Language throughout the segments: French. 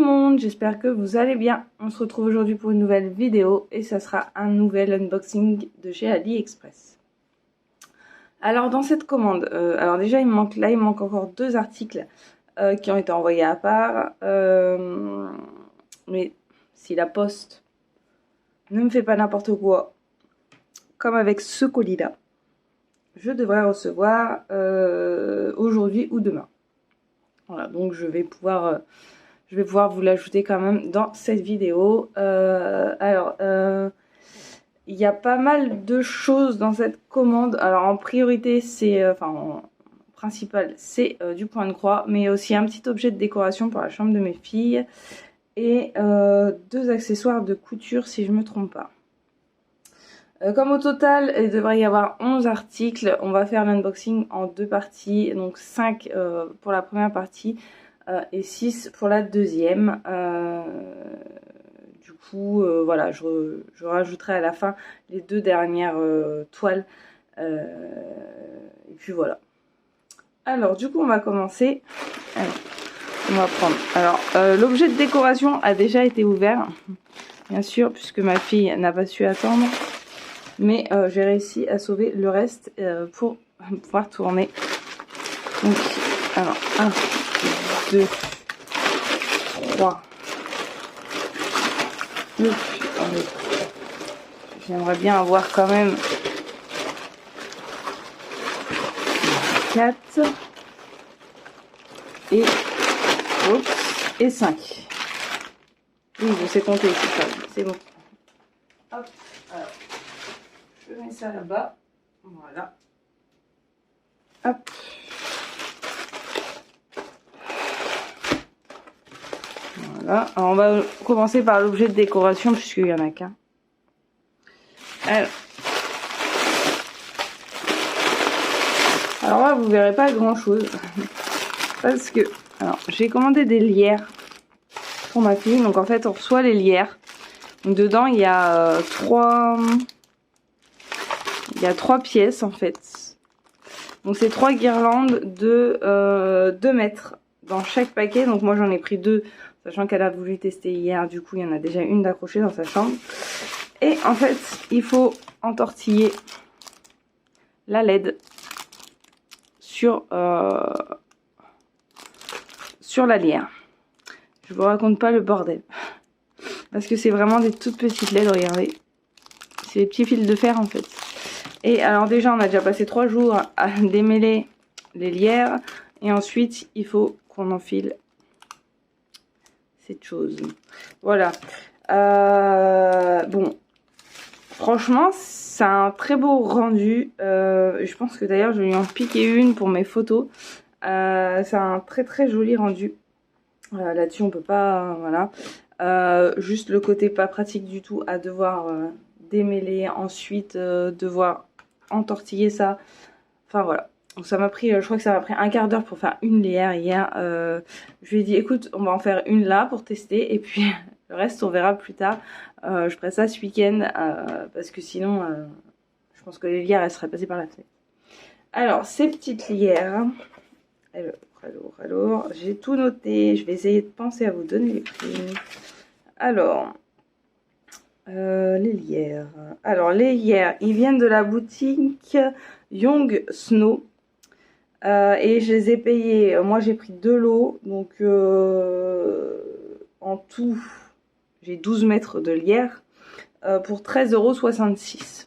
monde, j'espère que vous allez bien. On se retrouve aujourd'hui pour une nouvelle vidéo et ça sera un nouvel unboxing de chez AliExpress. Alors dans cette commande, alors déjà il me manque encore 2 articles qui ont été envoyés à part. Mais si la poste ne me fait pas n'importe quoi, comme avec ce colis-là, je devrais recevoir aujourd'hui ou demain. Voilà, donc je vais pouvoir vous l'ajouter quand même dans cette vidéo. Il y a pas mal de choses dans cette commande. Alors en priorité, c'est, en principal, c'est du point de croix, mais aussi un petit objet de décoration pour la chambre de mes filles et 2 accessoires de couture si je me trompe pas. Comme au total, il devrait y avoir 11 articles. On va faire l'unboxing en 2 parties, donc 5 pour la première partie et 6 pour la deuxième. Du coup, voilà, je rajouterai à la fin les 2 dernières toiles. Et puis voilà. Alors, du coup, on va commencer. Alors, on va prendre. Alors, l'objet de décoration a déjà été ouvert, bien sûr, puisque ma fille n'a pas su attendre. Mais j'ai réussi à sauver le reste pour pouvoir tourner. Donc, alors, 1, 2, 3. J'aimerais bien avoir quand même 4 et, et 5. Oui, je sais compter, c'est bon. Hop, alors, je mets ça là-bas. Voilà. Hop. Voilà. Alors, on va commencer par l'objet de décoration puisqu'il n'y en a qu'un. Alors là, vous verrez pas grand chose parce que alors j'ai commandé des lierres pour ma fille. Donc en fait, on reçoit les lierres. Donc dedans, il y a 3 pièces en fait. Donc c'est 3 guirlandes de 2 mètres dans chaque paquet. Donc moi j'en ai pris 2, sachant qu'elle a voulu tester hier. Du coup il y en a déjà une d'accrochée dans sa chambre. Et en fait il faut entortiller la LED sur la lierre. Je vous raconte pas le bordel. Parce que c'est vraiment des toutes petites LED, regardez. C'est des petits fils de fer en fait. Et alors déjà on a déjà passé 3 jours à démêler les lierres. Et ensuite il faut qu'on enfile cette chose. Voilà. Bon. Franchement c'est un très beau rendu. Je pense que d'ailleurs je vais lui en piquer une pour mes photos. C'est un très joli rendu. Là-dessus on peut pas... voilà. Juste le côté pas pratique du tout à devoir démêler, ensuite devoir entortiller ça. Enfin voilà. Donc ça m'a pris, je crois que ça m'a pris un quart d'heure pour faire une lierre hier. Je lui ai dit écoute, on va en faire une là pour tester et puis le reste on verra plus tard. Je ferai ça ce week-end parce que sinon je pense que les lierres elles seraient passées par la fenêtre. Alors ces petites lierres, alors j'ai tout noté. Je vais essayer de penser à vous donner les prix. Alors les lierres. Alors les lierres, ils viennent de la boutique Young Snow. Et je les ai payés. Moi j'ai pris 2 lots. Donc en tout j'ai 12 mètres de lierre pour 13,66 €.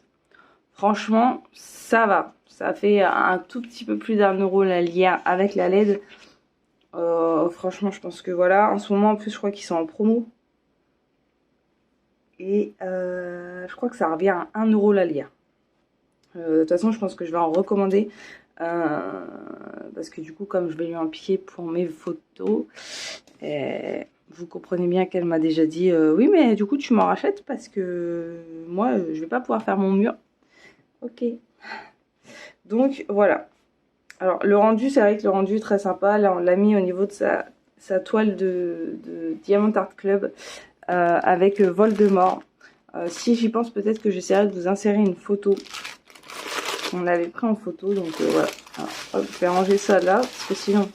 Franchement ça va. Ça fait un tout petit peu plus d'€1 la lierre avec la LED. Franchement je pense que voilà. En ce moment en plus je crois qu'ils sont en promo. Et je crois que ça revient à 1 € la lierre. De toute façon je pense que je vais en recommander. Parce que du coup comme je vais lui en piquer pour mes photos, vous comprenez bien qu'elle m'a déjà dit oui mais du coup tu m'en rachètes parce que moi je vais pas pouvoir faire mon mur. Ok. Donc voilà. Alors le rendu, c'est vrai que le rendu est très sympa. Là on l'a mis au niveau de sa toile de Diamond Art Club avec Voldemort. Si j'y pense, peut-être que j'essaierai de vous insérer une photo. On l'avait pris en photo, donc voilà. Alors, hop, je vais ranger ça là, parce que sinon...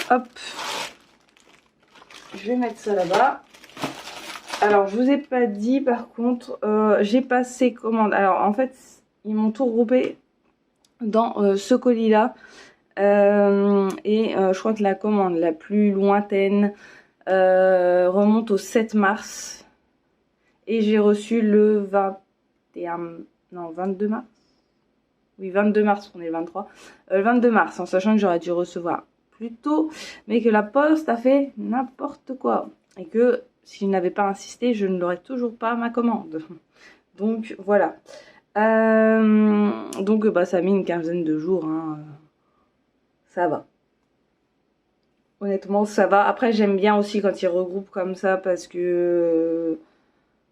Hop. je vais mettre ça là-bas. Alors, je vous ai pas dit, par contre, j'ai passé commande. Alors, en fait, ils m'ont tout regroupé dans ce colis-là. Je crois que la commande la plus lointaine remonte au 7 mars. Et j'ai reçu le 22 mars. Oui, 22 mars, on est le 23. Le 22 mars, en sachant que j'aurais dû recevoir plus tôt, mais que la poste a fait n'importe quoi. Et que si je n'avais pas insisté, je ne l'aurais toujours pas ma commande. Donc voilà. Donc ça a mis une quinzaine de jours. Hein. Ça va. Honnêtement, ça va. Après, j'aime bien aussi quand ils regroupent comme ça parce que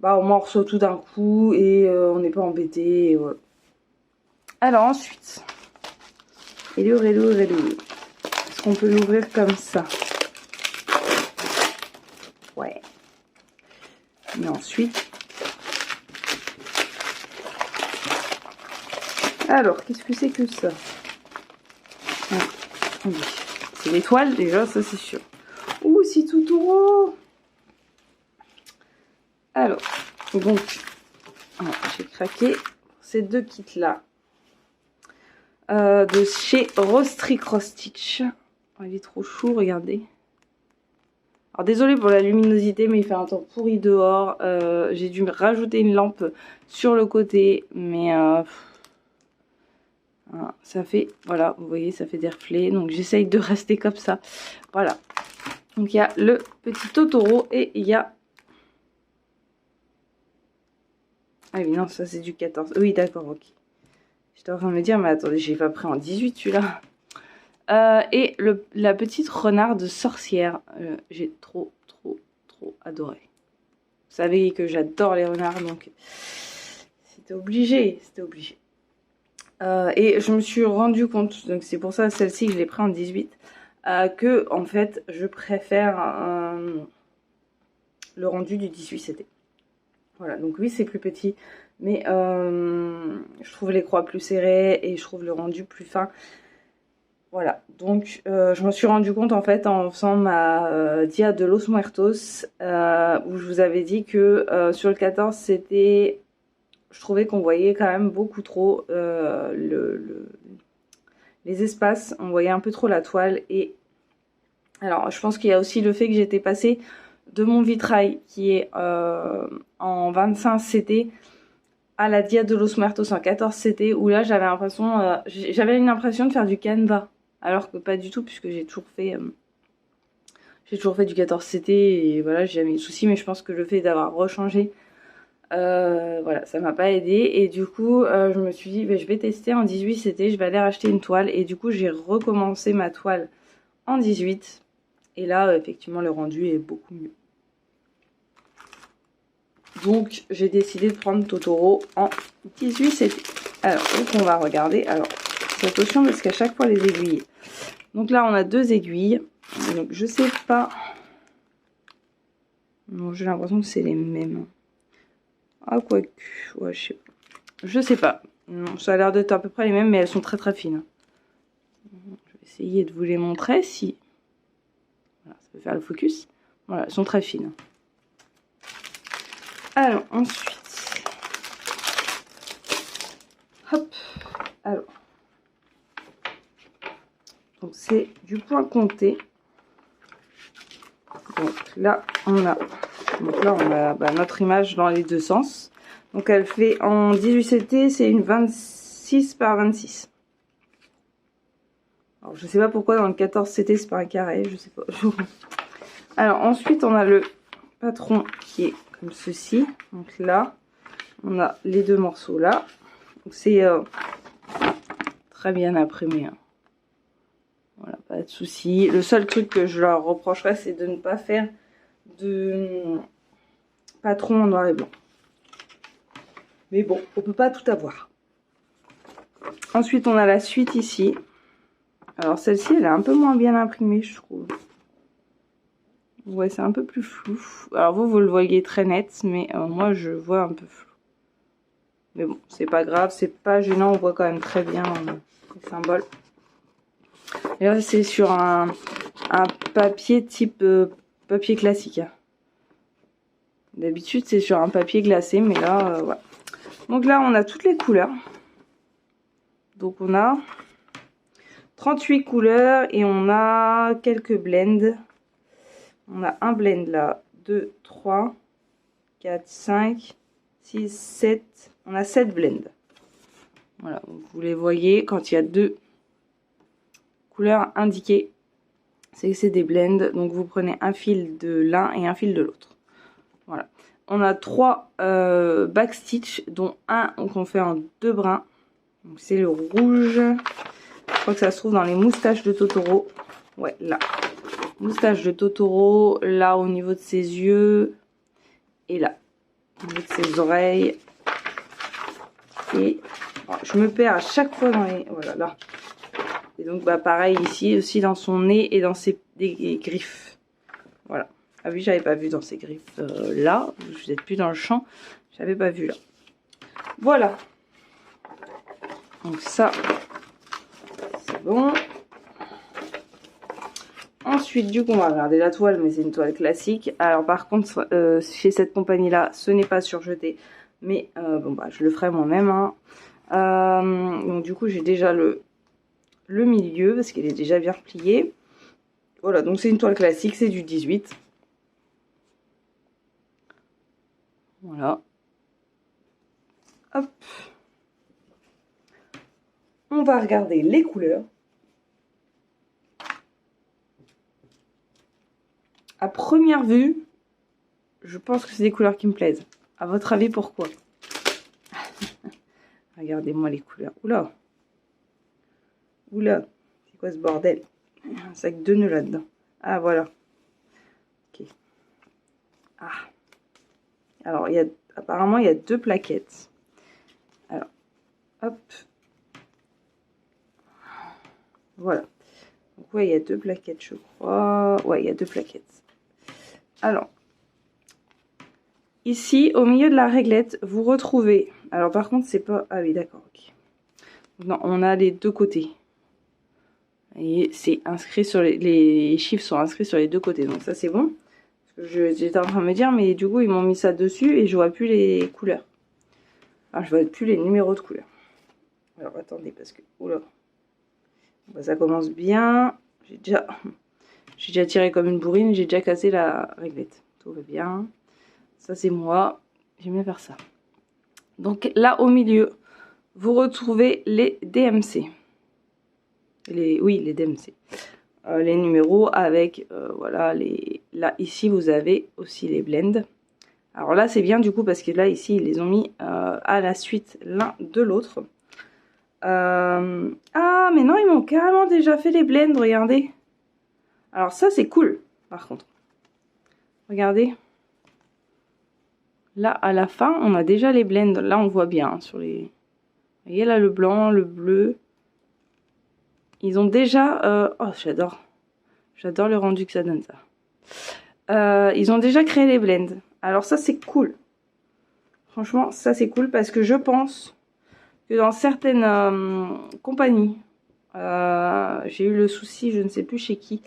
au moins on reçoit tout d'un coup et on n'est pas embêté. Et voilà. Alors ensuite, hello. Est-ce qu'on peut l'ouvrir comme ça? Ouais. Mais ensuite, alors qu'est-ce que c'est que ça? C'est l'étoile déjà, ça c'est sûr. Ouh, c'est tout gros. Alors, donc, j'ai craqué ces deux kits là. De chez Rostri Cross Stitch. Oh, il est trop chou, regardez. Alors désolé pour la luminosité, mais il fait un temps pourri dehors. J'ai dû rajouter une lampe sur le côté, mais ça fait, voilà, vous voyez, ça fait des reflets. Donc j'essaye de rester comme ça. Voilà. Donc il y a le petit Totoro et il y a... Ah oui, non, ça c'est du 14. Oui, d'accord, ok. J'étais en train de me dire, mais attendez, j'ai pas pris en 18 celui-là. Et la petite renarde sorcière. J'ai trop adoré. Vous savez que j'adore les renards, donc c'était obligé. Et je me suis rendu compte, donc c'est pour ça celle-ci que je l'ai pris en 18, que en fait je préfère le rendu du 18 c'était. Voilà, donc oui c'est plus petit, mais je trouve les croix plus serrées et je trouve le rendu plus fin. Voilà, donc je me suis rendu compte en fait en faisant ma Dia de los Muertos, où je vous avais dit que sur le 14 c'était... Je trouvais qu'on voyait quand même beaucoup trop les espaces, on voyait un peu trop la toile. Et alors je pense qu'il y a aussi le fait que j'étais passée de mon vitrail qui est en 25 CT à la Dia de los Muertos en 14 CT, où là j'avais une impression de faire du canevas, alors que pas du tout, puisque j'ai toujours fait du 14 CT et voilà, j'ai jamais eu de soucis. Mais je pense que le fait d'avoir rechangé, voilà, ça m'a pas aidé. Et du coup je me suis dit je vais tester en 18 CT, je vais aller racheter une toile. Et du coup j'ai recommencé ma toile en 18 et là effectivement le rendu est beaucoup mieux. Donc j'ai décidé de prendre Totoro en 18 CT. Alors donc on va regarder. Alors attention parce qu'à chaque fois les aiguilles. Donc là on a deux aiguilles. Donc je sais pas. Non, j'ai l'impression que c'est les mêmes. Ah quoique. Ouais, je sais pas. Non, ça a l'air d'être à peu près les mêmes, mais elles sont très fines. Je vais essayer de vous les montrer si. Voilà, ça peut faire le focus. Voilà, elles sont très fines. Alors ensuite. Hop. Alors. Donc c'est du point compté. Donc là on a notre image dans les deux sens. Donc elle fait en 18 CT, c'est une 26 par 26. Alors je sais pas pourquoi dans le 14 CT c'est pas un carré, je sais pas. Alors ensuite on a le patron qui est comme ceci. Donc là on a les deux morceaux là. Donc c'est très bien imprimé. Hein. Voilà, pas de souci. Le seul truc que je leur reprocherais, c'est de ne pas faire de patron en noir et blanc. Mais bon, on peut pas tout avoir. Ensuite, on a la suite ici. Alors celle-ci, elle est un peu moins bien imprimée, je trouve. Ouais, c'est un peu plus flou. Alors vous le voyez très net, mais moi, je vois un peu flou. Mais bon, c'est pas grave, c'est pas gênant. On voit quand même très bien les symboles. Et là, c'est sur un papier type papier classique. Hein. D'habitude, c'est sur un papier glacé, mais là, voilà. Donc là, on a toutes les couleurs. Donc on a 38 couleurs et on a quelques blends. On a un blend là, 2, 3, 4, 5, 6, 7. On a 7 blends. Voilà, vous les voyez quand il y a 2 couleurs indiquées. C'est que c'est des blends. Donc vous prenez un fil de l'un et un fil de l'autre. Voilà. On a 3 backstitch, dont un qu'on fait en 2 brins. Donc c'est le rouge. Je crois que ça se trouve dans les moustaches de Totoro. Ouais, là. Moustache de Totoro, là au niveau de ses yeux. Et là, au niveau de ses oreilles. Et bon, je me perds à chaque fois dans les... Voilà, là. Et donc, bah pareil ici, aussi dans son nez et dans ses des griffes. Voilà. Ah oui, j'avais pas vu dans ses griffes là. Vous n'êtes plus dans le champ. J'avais pas vu là. Voilà. Donc ça, c'est bon. Ensuite, du coup, on va regarder la toile, mais c'est une toile classique. Alors, par contre, chez cette compagnie-là, ce n'est pas surjeté. Mais, bon, bah, je le ferai moi-même. Hein. Donc, du coup, j'ai déjà le milieu, parce qu'il est déjà bien plié. Voilà, donc c'est une toile classique, c'est du 18. Voilà. Hop. On va regarder les couleurs. À première vue, je pense que c'est des couleurs qui me plaisent. À votre avis, pourquoi? Regardez-moi les couleurs. Oula. Oula. C'est quoi ce bordel? Un sac de nœuds là-dedans. Ah, voilà. Ok. Ah. Alors, apparemment, il y a 2 plaquettes. Alors, hop. Voilà. Donc, ouais, il y a 2 plaquettes, je crois. Ouais, il y a 2 plaquettes. Alors, ici, au milieu de la réglette, vous retrouvez... Alors, par contre, c'est pas... Ah oui, d'accord, ok. Non, on a les 2 côtés. Et c'est inscrit sur les chiffres sont inscrits sur les 2 côtés. Donc, ça, c'est bon. Parce que j'étais en train de me dire, mais du coup, ils m'ont mis ça dessus et je vois plus les couleurs. Alors, je vois plus les numéros de couleurs. Alors, attendez, parce que... Oula. Bah, ça commence bien. J'ai déjà tiré comme une bourrine. J'ai déjà cassé la réglette. Tout va bien. Ça, c'est moi. J'aime bien faire ça. Donc, là, au milieu, vous retrouvez les DMC. Oui, les DMC. Les numéros avec, voilà, là, ici, vous avez aussi les blends. Alors là, c'est bien du coup parce que là, ici, ils les ont mis à la suite l'un de l'autre. Ah, mais non, ils m'ont carrément déjà fait les blends, regardez. Alors ça, c'est cool, par contre. Regardez. Là, à la fin, on a déjà les blends. Là, on voit bien hein, sur les... Vous voyez là, le blanc, le bleu. Ils ont déjà... Oh, j'adore. J'adore le rendu que ça donne, ça. Ils ont déjà créé les blends. Alors ça, c'est cool. Franchement, ça, c'est cool parce que je pense que dans certaines compagnies, j'ai eu le souci, je ne sais plus chez qui,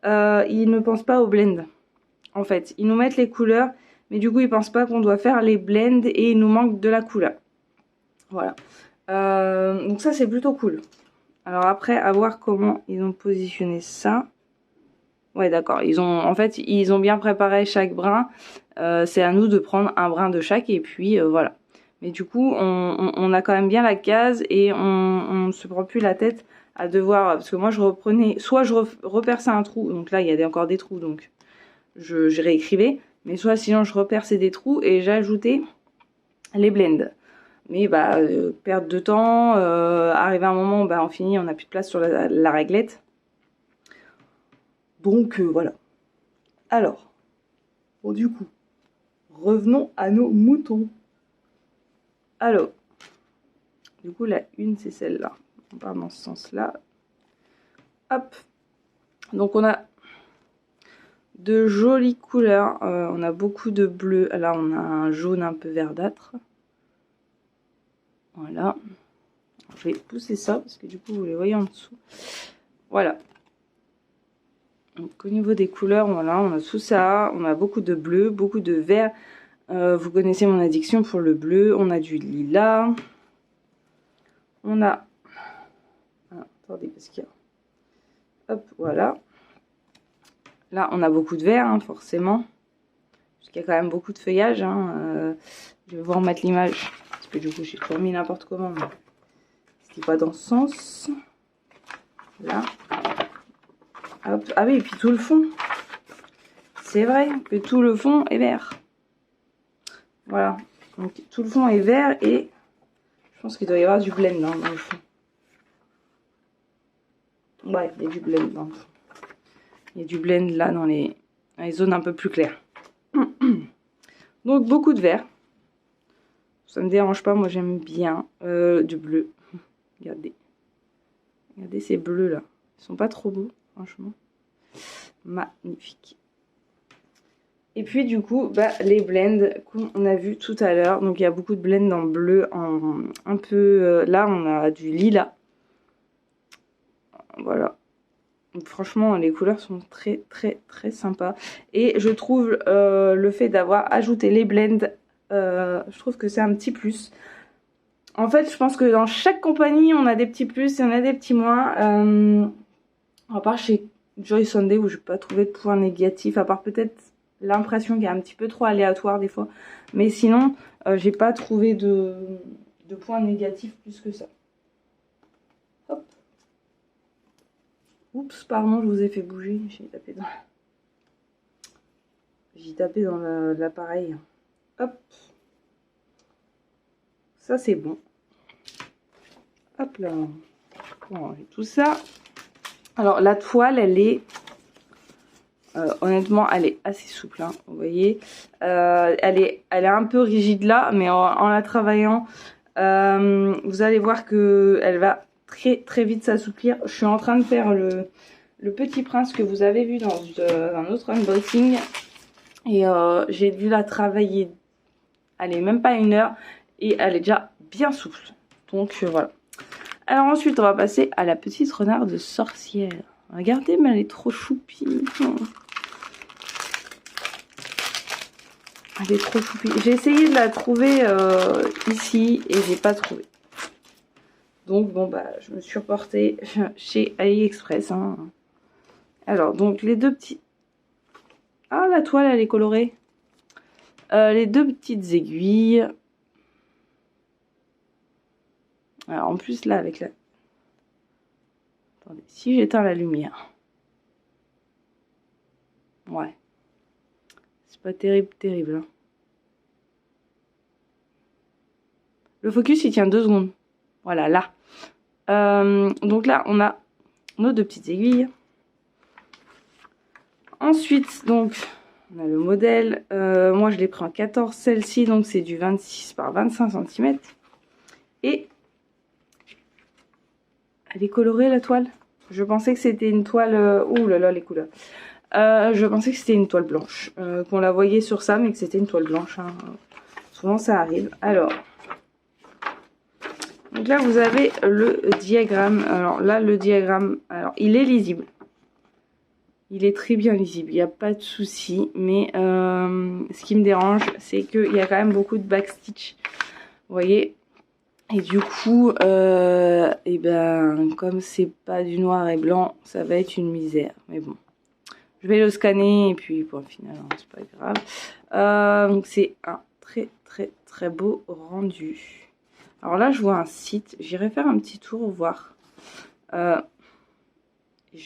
ils ne pensent pas aux blends. En fait, ils nous mettent les couleurs, mais du coup, ils pensent pas qu'on doit faire les blends et il nous manque de la couleur. Voilà. Donc ça, c'est plutôt cool. Alors après, à voir comment ils ont positionné ça. Ouais, d'accord. En fait, ils ont bien préparé chaque brin. C'est à nous de prendre un brin de chaque et puis voilà. Mais du coup, on a quand même bien la case et on ne se prend plus la tête à devoir... Parce que moi, je reprenais... Soit je reperçais un trou, donc là, il y a encore des trous, donc je réécrivais. Mais soit sinon, je reperçais des trous et j'ajoutais les blends. Mais bah, perte de temps, arrivé à un moment, bah, on finit, on n'a plus de place sur la réglette. Donc voilà. Alors, bon du coup, revenons à nos moutons. Alors, du coup la une c'est celle-là. On part dans ce sens-là. Hop. Donc on a de jolies couleurs. On a beaucoup de bleu. Là on a un jaune un peu verdâtre. Voilà. Je vais pousser ça parce que du coup vous les voyez en dessous. Voilà. Donc au niveau des couleurs, voilà, on a tout ça. On a beaucoup de bleu, beaucoup de vert. Vous connaissez mon addiction pour le bleu. On a du lilas. On a... Ah, attendez, parce qu'il y a... Hop, voilà. Là, on a beaucoup de vert, hein, forcément. Parce qu'il y a quand même beaucoup de feuillage. Hein. Je vais vous remettre l'image. Parce que du coup, j'ai toujours mis n'importe comment. Mais c'était pas dans ce sens. Là. Hop. Ah oui, et puis tout le fond. C'est vrai que tout le fond est vert. Voilà. Donc tout le fond est vert et je pense qu'il doit y avoir du blend hein, dans le fond. Ouais, il y a du blend dans le fond. Il y a du blend là dans les zones un peu plus claires. Donc beaucoup de vert. Ça me dérange pas, moi j'aime bien du bleu. Regardez. Regardez ces bleus là. Ils sont pas trop beaux, franchement. Magnifique. Et puis du coup, bah, les blends qu'on a vu tout à l'heure. Donc il y a beaucoup de blends en bleu, en un peu... là on a du lilas. Voilà. Donc, franchement, les couleurs sont très très très sympas. Et je trouve le fait d'avoir ajouté les blends, je trouve que c'est un petit plus. En fait, je pense que dans chaque compagnie, on a des petits plus et on a des petits moins. À part chez Joy Sunday où je n'ai pas trouvé de points négatifs, à part peut-être l'impression qu'il y a un petit peu trop aléatoire des fois. Mais sinon, j'ai pas trouvé de points négatifs plus que ça. Hop. Oups, pardon, je vous ai fait bouger. J'ai tapé dans l'appareil. Hop. Ça, c'est bon. Hop là. Bon, tout ça. Alors, la toile, elle est... honnêtement, elle est assez souple. Hein, vous voyez. Elle est un peu rigide là, mais en la travaillant, vous allez voir que elle va très très vite s'assouplir. Je suis en train de faire le Petit Prince que vous avez vu dans un autre unboxing. Et j'ai dû la travailler, allez, même pas 1 heure. Et elle est déjà bien souple. Donc voilà. Alors ensuite, on va passer à la petite renarde sorcière. Regardez, mais elle est trop choupie. Elle est trop choupie. J'ai essayé de la trouver ici et j'ai pas trouvé. Donc bon, bah, je me suis reportée chez AliExpress. Hein. Alors, donc les deux petits... Ah, la toile, elle est colorée. Les deux petites aiguilles. Alors, en plus, là, avec la... Attendez, si j'éteins la lumière. Ouais. C'est pas terrible, terrible. Hein. Le focus, il tient 2 secondes. Voilà, là. Donc là, on a nos deux petites aiguilles. Ensuite, donc, on a le modèle. Moi, je l'ai pris en 14, celle-ci. Donc, c'est du 26 par 25 cm. Et elle est colorée, la toile. Je pensais que c'était une toile... ouh là là, les couleurs. Je pensais que c'était une toile blanche. Qu'on la voyait sur ça, mais que c'était une toile blanche. Hein. Souvent, ça arrive. Alors... Donc là, vous avez le diagramme. Alors là, le diagramme, alors il est lisible. Il est très bien lisible, il n'y a pas de souci. Mais ce qui me dérange, c'est qu'il y a quand même beaucoup de backstitch. Vous voyez? Et du coup, et ben, comme c'est pas du noir et blanc, ça va être une misère. Mais bon, je vais le scanner et puis pour le final, hein, c'est pas grave. Donc c'est un très très très beau rendu. Alors là, je vois un site. J'irai faire un petit tour, voir. Je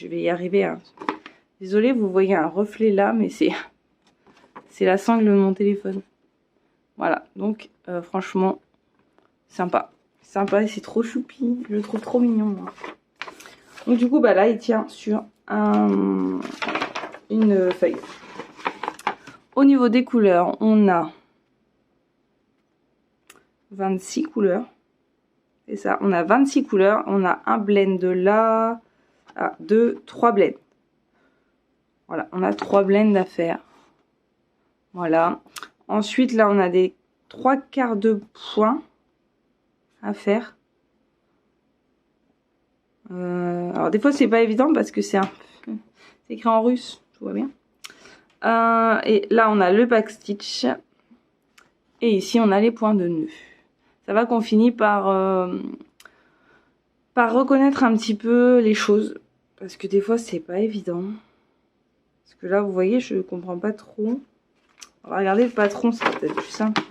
vais y arriver. Hein. Désolée, vous voyez un reflet là, mais c'est la sangle de mon téléphone. Voilà, donc franchement, sympa. Sympa et c'est trop choupi. Je le trouve trop mignon. Moi. Donc du coup, bah là, il tient sur une feuille. Au niveau des couleurs, on a 26 couleurs. C'est ça, on a 26 couleurs. On a un blend là. Ah, 2, 3 blends. Voilà, on a 3 blends à faire. Voilà. Ensuite, là, on a des 3 quarts de points à faire. Alors, des fois, c'est pas évident parce que c'est C'est écrit en russe, tout va bien. Et là, on a le backstitch. Et ici, on a les points de nœud. Ça va qu'on finit par reconnaître un petit peu les choses. Parce que des fois, c'est pas évident. Parce que là, vous voyez, je comprends pas trop. On va regarder le patron, c'est peut-être plus simple.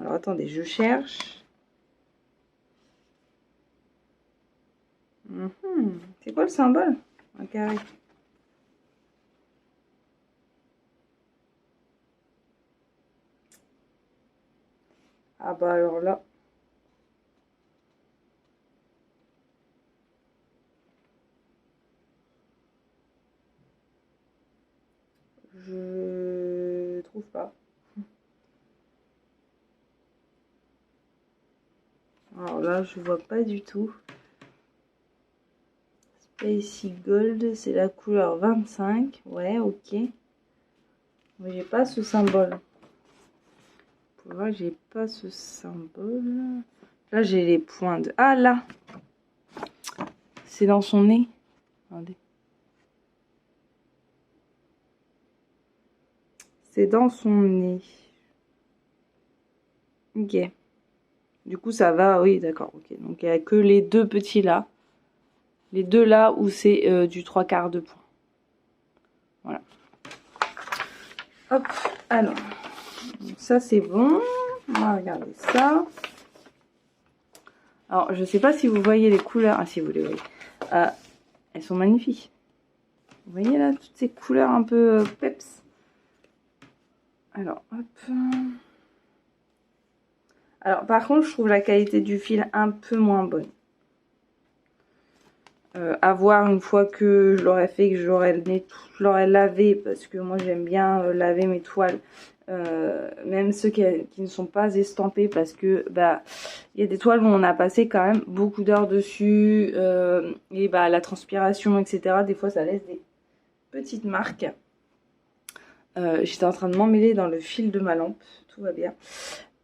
Alors, attendez, je cherche. C'est quoi le symbole? Un carré. Ah bah alors là. Je trouve pas. Alors là, je vois pas du tout. Spacey Gold, c'est la couleur 25. Ouais, ok. Mais j'ai pas ce symbole. Pour voir, j'ai pas ce symbole. Là, j'ai les points de... Ah, là! C'est dans son nez. Regardez. C'est dans son nez. Ok. Du coup, ça va, oui, d'accord. Ok. Donc, il n'y a que les deux petits là. Les deux là où c'est du 3/4 de point. Voilà. Hop, alors. Donc, ça, c'est bon. On va regarder ça. Alors, je sais pas si vous voyez les couleurs. Ah, si vous les voyez. Elles sont magnifiques. Vous voyez là, toutes ces couleurs un peu peps. Alors, hop. Alors, par contre, je trouve la qualité du fil un peu moins bonne. À voir une fois que je l'aurai fait, que je l'aurai lavé, parce que moi j'aime bien laver mes toiles, même ceux qui ne sont pas estampés, parce que bah il y a des toiles où on a passé quand même beaucoup d'heures dessus, et bah la transpiration, etc. Des fois ça laisse des petites marques. J'étais en train de m'emmêler dans le fil de ma lampe, tout va bien.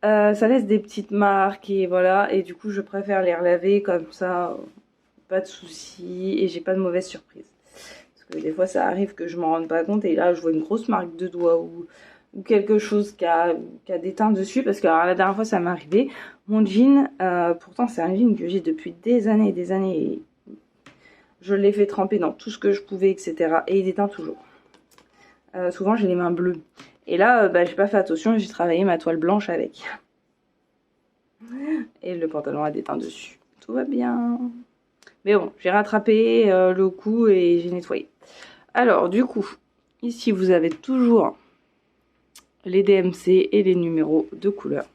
Ça laisse des petites marques et voilà, et du coup je préfère les relaver comme ça. Pas de soucis et j'ai pas de mauvaise surprise. Parce que des fois ça arrive que je m'en rende pas compte et là je vois une grosse marque de doigt ou quelque chose qui a des teintes dessus. Parce que alors, la dernière fois ça m'est arrivé. Mon jean, pourtant c'est un jean que j'ai depuis des années et des années. Et je l'ai fait tremper dans tout ce que je pouvais, etc. Et il déteint toujours. Souvent j'ai les mains bleues. Et là j'ai pas fait attention et j'ai travaillé ma toile blanche avec. Et le pantalon a déteint dessus. Tout va bien. Mais bon, j'ai rattrapé le coup et j'ai nettoyé. Alors, du coup, ici, vous avez toujours les DMC et les numéros de couleur.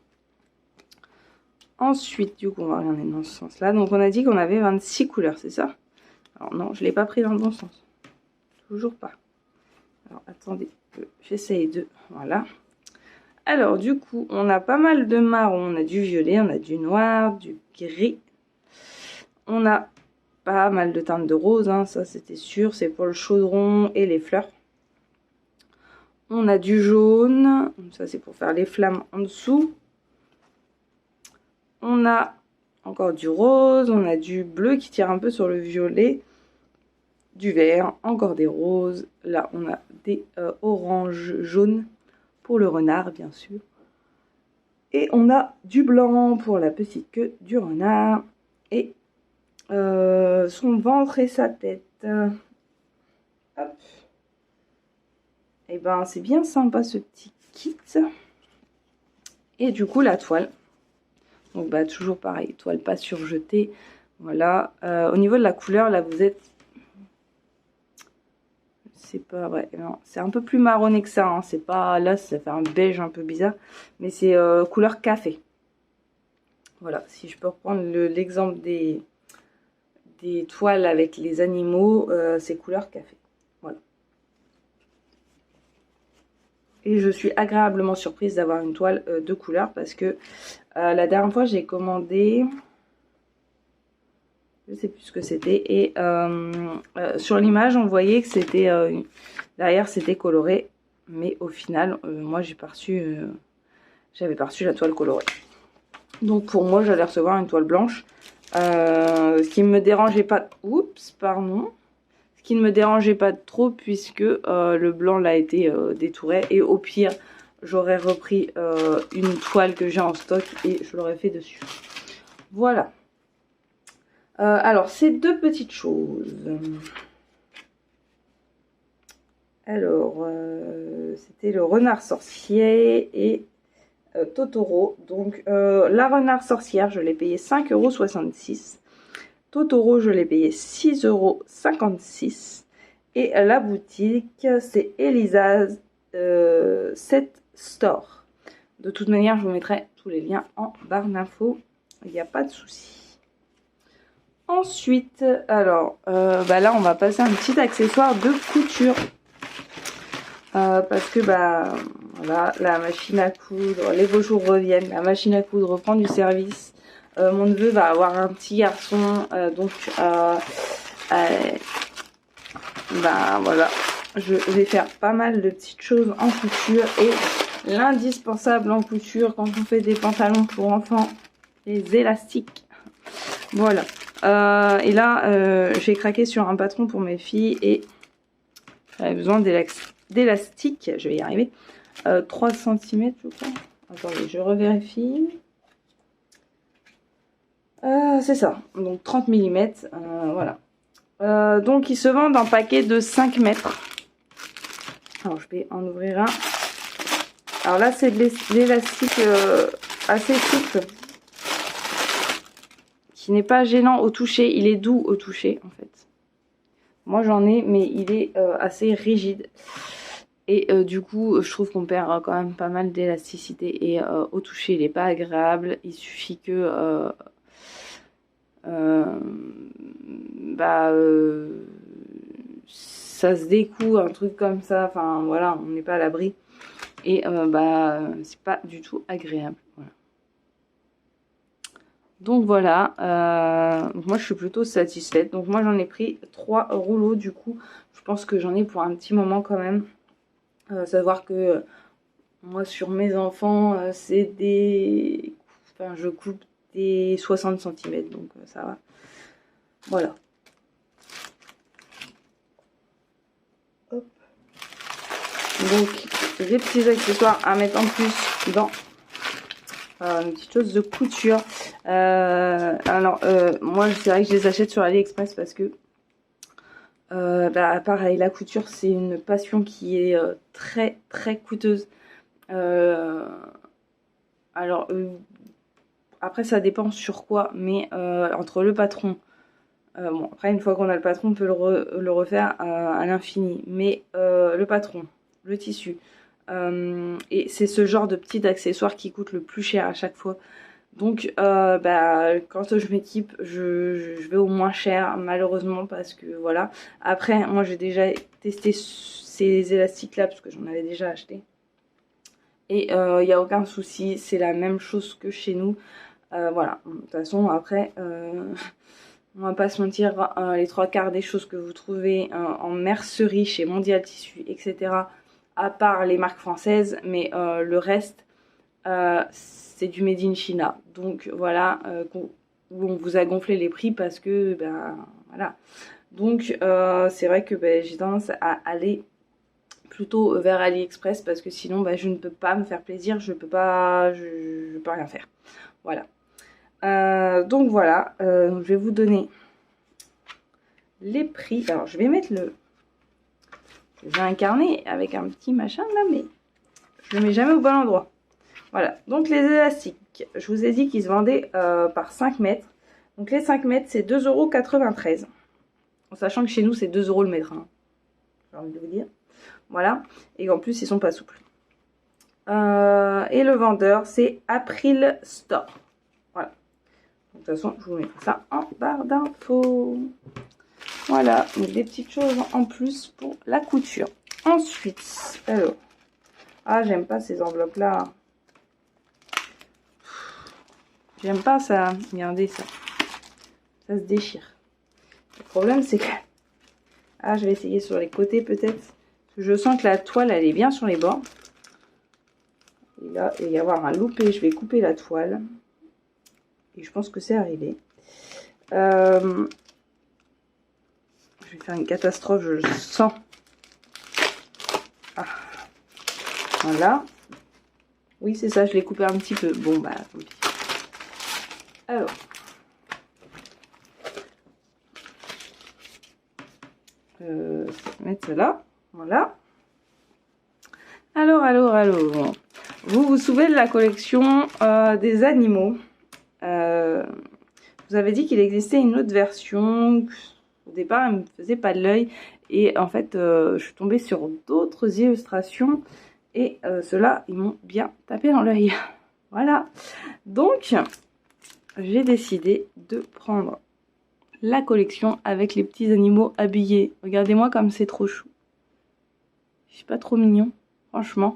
Ensuite, du coup, on va regarder dans ce sens-là. Donc, on a dit qu'on avait 26 couleurs, c'est ça? Alors, non, je ne l'ai pas pris dans le bon sens. Toujours pas. Alors, attendez, j'essaye de... Voilà. Alors, du coup, on a pas mal de marron. On a du violet, on a du noir, du gris. On a... pas mal de teintes de rose, hein, ça c'était sûr, c'est pour le chaudron et les fleurs. On a du jaune, ça c'est pour faire les flammes en dessous. On a encore du rose, on a du bleu qui tire un peu sur le violet, du vert, encore des roses. Là on a des oranges jaunes pour le renard bien sûr. Et on a du blanc pour la petite queue du renard. Et son ventre et sa tête. Hop. Et ben c'est bien sympa ce petit kit. Et du coup la toile. Donc bah toujours pareil, toile pas surjetée. Voilà. Au niveau de la couleur, là vous êtes... C'est pas vrai, non, c'est un peu plus marronné que ça. Hein. C'est pas... Là ça fait un beige un peu bizarre. Mais c'est couleur café. Voilà, si je peux reprendre l'exemple des toiles avec les animaux, c'est couleur café. Voilà. Et je suis agréablement surprise d'avoir une toile de couleur parce que la dernière fois j'ai commandé, je sais plus ce que c'était, et sur l'image on voyait que c'était derrière c'était coloré, mais au final moi j'ai pas reçu, j'avais pas reçu la toile colorée. Donc pour moi j'allais recevoir une toile blanche. Ce qui me dérangeait pas, oups pardon, Ce qui ne me dérangeait pas trop puisque le blanc l'a été détouré. Et au pire, j'aurais repris une toile que j'ai en stock et je l'aurais fait dessus. Voilà. Alors, ces deux petites choses. Alors, c'était le renard sorcier et Totoro. Donc, la renard sorcière, je l'ai payé 5,66 €. Totoro, je l'ai payé 6,56 €. Et la boutique, c'est Elisa's Set Store. De toute manière, je vous mettrai tous les liens en barre d'infos. Il n'y a pas de souci. Ensuite, alors, là, on va passer à un petit accessoire de couture. Parce que, voilà, la machine à coudre, les beaux jours reviennent, la machine à coudre reprend du service. Mon neveu va avoir un petit garçon, donc, voilà, je vais faire pas mal de petites choses en couture. Et l'indispensable en couture quand on fait des pantalons pour enfants, les élastiques. Voilà. Et là, j'ai craqué sur un patron pour mes filles et j'avais besoin d'élastique, je vais y arriver. 3 cm, je crois. Attendez, je revérifie. C'est ça, donc 30 mm, voilà. Donc ils se vendent en paquet de 5 mètres. Alors je vais en ouvrir un. Alors là c'est de l'élastique assez souple, qui n'est pas gênant au toucher, il est doux au toucher en fait. Moi j'en ai, mais il est assez rigide. Et du coup, je trouve qu'on perd quand même pas mal d'élasticité. Et au toucher, il n'est pas agréable. Il suffit que ça se découd, un truc comme ça. Enfin voilà, on n'est pas à l'abri. Et c'est pas du tout agréable. Voilà. Donc voilà, moi je suis plutôt satisfaite. Donc moi j'en ai pris 3 rouleaux du coup. Je pense que j'en ai pour un petit moment quand même. Savoir que moi sur mes enfants c'est des... Enfin je coupe des 60 cm donc ça va. Voilà. Hop. Donc des petits accessoires à mettre en plus dans une petite chose de couture. Alors moi c'est vrai que je les achète sur AliExpress parce que pareil, la couture c'est une passion qui est très très coûteuse. Alors après ça dépend sur quoi, mais entre le patron, bon après une fois qu'on a le patron on peut le refaire à l'infini, mais le patron, le tissu, et c'est ce genre de petits accessoires qui coûtent le plus cher à chaque fois. Donc quand je m'équipe, je vais au moins cher malheureusement parce que voilà. Après moi j'ai déjà testé ces élastiques là parce que j'en avais déjà acheté. Et il n'y a aucun souci, c'est la même chose que chez nous. Voilà, de toute façon après, on va pas se mentir, les 3/4 des choses que vous trouvez en mercerie chez Mondial Tissu, etc. À part les marques françaises, mais le reste... c'est du made in China, donc voilà, où on vous a gonflé les prix parce que voilà, donc c'est vrai que j'ai tendance à aller plutôt vers AliExpress parce que sinon je ne peux pas me faire plaisir, je peux pas rien faire, voilà. Donc voilà, je vais vous donner les prix. Alors je vais mettre j'ai un carnet avec un petit machin là, mais je le mets jamais au bon endroit. Voilà, donc les élastiques, je vous ai dit qu'ils se vendaient par 5 mètres. Donc les 5 mètres, c'est 2,93 €. En sachant que chez nous, c'est 2 € le mètre. Hein. J'ai envie de vous dire. Voilà, et en plus, ils sont pas souples. Et le vendeur, c'est April Store. Voilà. De toute façon, je vous mettrai ça en barre d'infos. Voilà, donc des petites choses en plus pour la couture. Ensuite, alors... Ah, j'aime pas ces enveloppes-là. J'aime pas ça. Regardez ça. Ça se déchire. Le problème, c'est que... Ah, je vais essayer sur les côtés peut-être. Je sens que la toile, elle est bien sur les bords. Et là, il va y avoir un loupé. Je vais couper la toile. Et je pense que c'est arrivé. Je Je vais faire une catastrophe, je le sens. Ah. Voilà. Oui, c'est ça, je l'ai coupé un petit peu. Bon, bah, tant pis. Alors. Mettre cela. Voilà. Alors. Vous vous souvenez de la collection des animaux. Vous avez dit qu'il existait une autre version. Au départ, elle ne me faisait pas de l'œil. Et en fait, je suis tombée sur d'autres illustrations. Et ceux-là, ils m'ont bien tapé dans l'œil. Voilà. Donc, j'ai décidé de prendre la collection avec les petits animaux habillés. Regardez-moi comme c'est trop chou. Je suis pas trop mignon, franchement.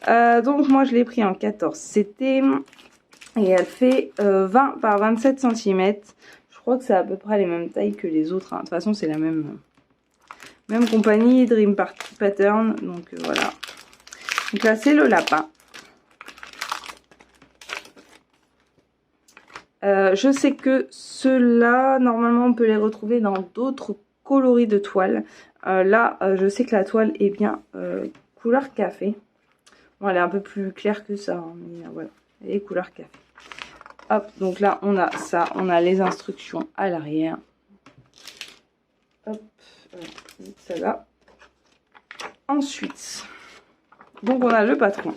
Donc, moi, je l'ai pris en 14 CT. Et elle fait 20 par 27 cm. Je crois que c'est à peu près les mêmes tailles que les autres. Hein. De toute façon, c'est la même compagnie, Dream Pattern. Donc voilà. Donc là, c'est le lapin. Je sais que ceux-là, normalement, on peut les retrouver dans d'autres coloris de toile. Là, je sais que la toile est bien couleur café. Bon, elle est un peu plus claire que ça, hein, mais voilà, elle est couleur café. Hop, donc là, on a ça, on a les instructions à l'arrière. Hop, ça là. Ensuite, donc on a le patron.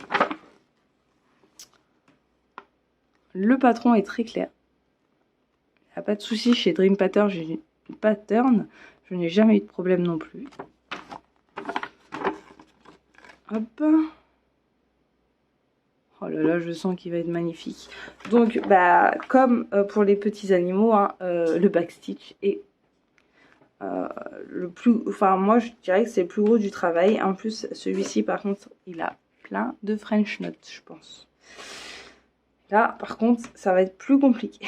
Le patron est très clair. Il n'y a pas de souci chez Dream Pattern, je n'ai jamais eu de problème non plus. Hop. Oh là là, je sens qu'il va être magnifique. Donc, bah, comme pour les petits animaux, hein, le backstitch est le plus... Enfin, moi, je dirais que c'est le plus gros du travail. En plus, celui-ci, par contre, il a plein de French notes, je pense. Là, par contre, ça va être plus compliqué.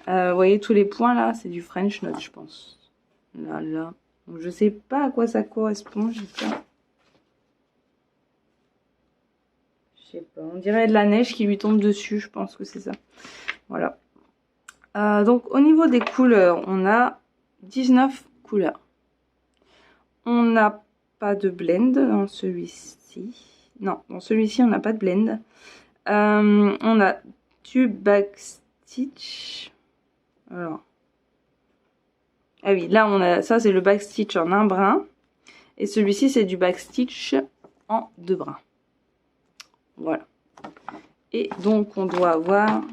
Vous voyez, tous les points, là, c'est du French note, je pense. Là, là. Donc, je sais pas à quoi ça correspond, je sais pas. Je sais pas, on dirait de la neige qui lui tombe dessus, je pense que c'est ça. Voilà. Donc au niveau des couleurs, on a 19 couleurs. On n'a pas de blend dans celui-ci. Non, dans celui-ci, on n'a pas de blend. On a du backstitch. Alors. Ah oui, là, on a ça, c'est le backstitch en un brin. Et celui-ci, c'est du backstitch en 2 brins. Voilà. Et donc, on doit avoir...